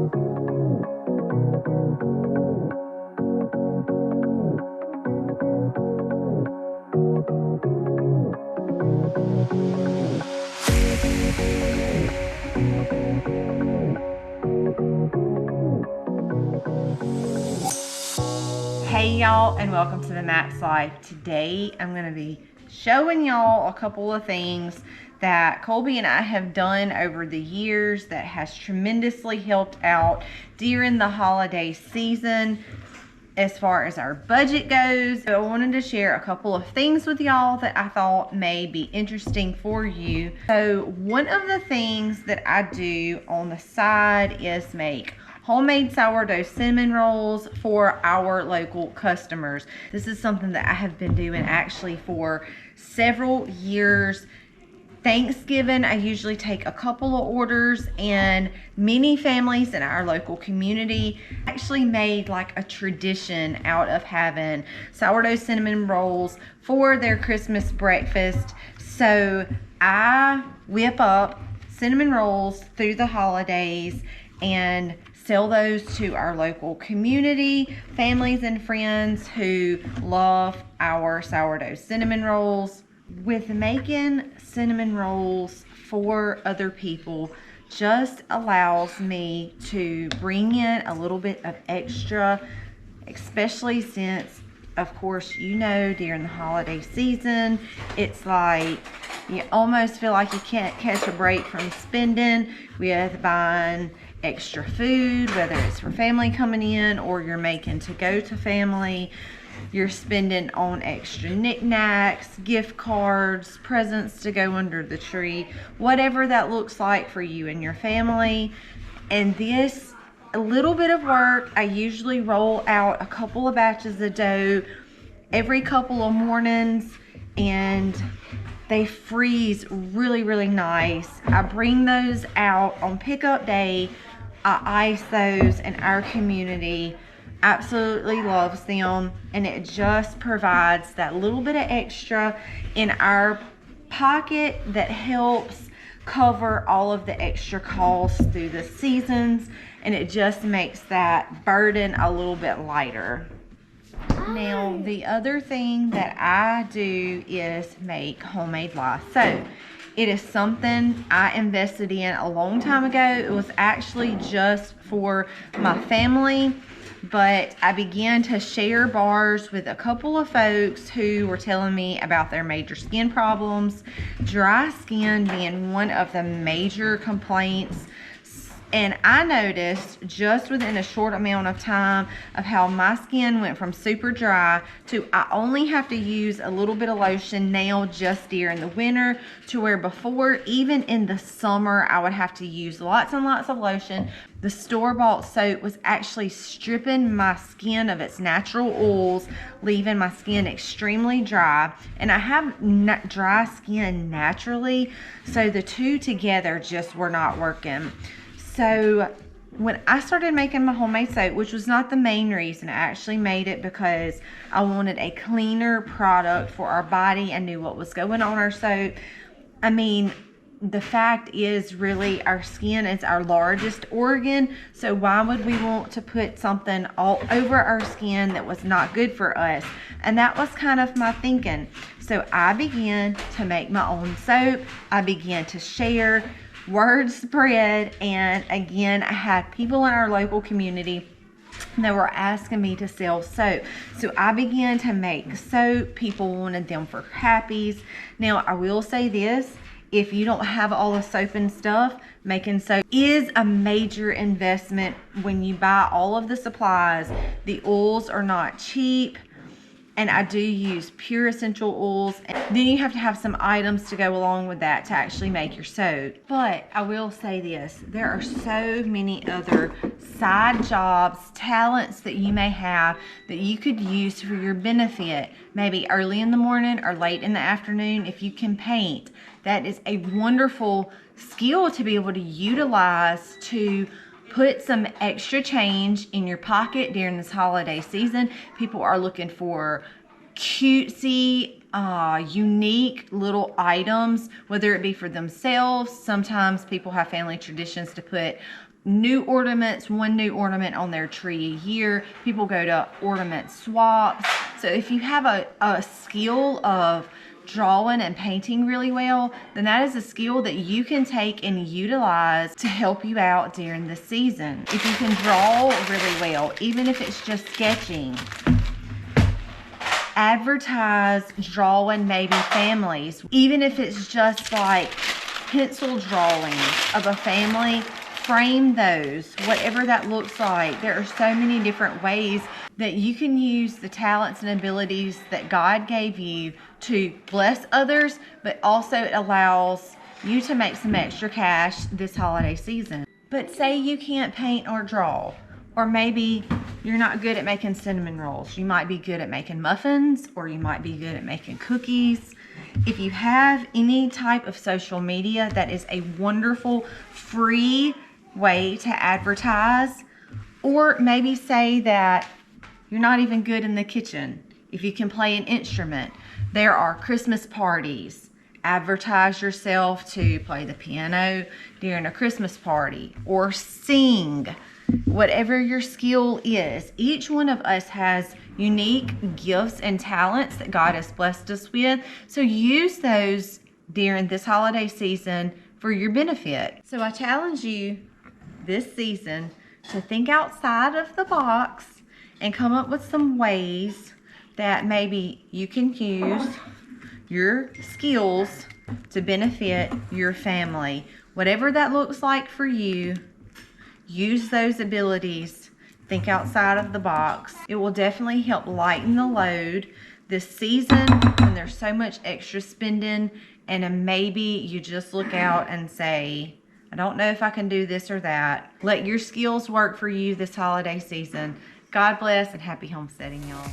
Hey y'all, and welcome to the Max Life. Today I'm going to be showing y'all a couple of things that Colby and I have done over the years that has tremendously helped out during the holiday season as far as our budget goes. So I wanted to share a couple of things with y'all that I thought may be interesting for you. So one of the things that I do on the side is make homemade sourdough cinnamon rolls for our local customers. This is something that I have been doing actually for several years. Thanksgiving, I usually take a couple of orders, and many families in our local community actually made like a tradition out of having sourdough cinnamon rolls for their Christmas breakfast. So I whip up cinnamon rolls through the holidays and sell those to our local community, families and friends who love our sourdough cinnamon rolls. With making cinnamon rolls for other people just allows me to bring in a little bit of extra, especially since, of course, you know, during the holiday season, it's like you almost feel like you can't catch a break from spending with buying extra food, whether it's for family coming in or you're making to go to family. You're spending on extra knickknacks, gift cards, presents to go under the tree, whatever that looks like for you and your family. And this a little bit of work, I usually roll out a couple of batches of dough every couple of mornings, and they freeze really, really nice. I bring those out on pickup day. I ice those, and our community absolutely loves them, and it just provides that little bit of extra in our pocket that helps cover all of the extra costs through the seasons, and it just makes that burden a little bit lighter. Now, the other thing that I do is make homemade lice. So it is something I invested in a long time ago. It was actually just for my family, but I began to share bars with a couple of folks who were telling me about their major skin problems, dry skin being one of the major complaints. And I noticed just within a short amount of time of how my skin went from super dry to I only have to use a little bit of lotion now just during the winter, to where before, even in the summer, I would have to use lots and lots of lotion. The store-bought soap was actually stripping my skin of its natural oils, leaving my skin extremely dry. And I have dry skin naturally, so the two together just were not working. So when I started making my homemade soap, which was not the main reason, I actually made it because I wanted a cleaner product for our body. I knew what was going on our soap. I mean, the fact is, really, our skin is our largest organ, so why would we want to put something all over our skin that was not good for us? And that was kind of my thinking. So I began to make my own soap. I began to share. Word spread, and again, I had people in our local community that were asking me to sell soap. So I began to make soap. People wanted them for happies. Now, I will say this: if you don't have all the soap and stuff, making soap is a major investment when you buy all of the supplies. The oils are not cheap. And I do use pure essential oils. And then you have to have some items to go along with that to actually make your soap. But I will say this: there are so many other side jobs, talents that you may have that you could use for your benefit. Maybe early in the morning or late in the afternoon, if you can paint. That is a wonderful skill to be able to utilize to put some extra change in your pocket during this holiday season. People are looking for cutesy, unique little items, whether it be for themselves. Sometimes people have family traditions to put new ornaments, one new ornament on their tree a year. People go to ornament swaps. So if you have a skill of drawing and painting really well, then that is a skill that you can take and utilize to help you out during the season. If you can draw really well, even if it's just sketching, advertise drawing maybe families, even if it's just like pencil drawings of a family. Frame those, whatever that looks like. There are so many different ways that you can use the talents and abilities that God gave you to bless others, but also it allows you to make some extra cash this holiday season. But say you can't paint or draw, or maybe you're not good at making cinnamon rolls. You might be good at making muffins, or you might be good at making cookies. If you have any type of social media, that is a wonderful free way to advertise. Or maybe say that you're not even good in the kitchen. If you can play an instrument, there are Christmas parties. Advertise yourself to play the piano during a Christmas party, or sing. Whatever your skill is, each one of us has unique gifts and talents that God has blessed us with. So use those during this holiday season for your benefit. So I challenge you this season to think outside of the box and come up with some ways that maybe you can use your skills to benefit your family. Whatever that looks like for you, use those abilities. Think outside of the box. It will definitely help lighten the load this season when there's so much extra spending, and maybe you just look out and say, I don't know if I can do this or that. Let your skills work for you this holiday season. God bless and happy homesteading, y'all.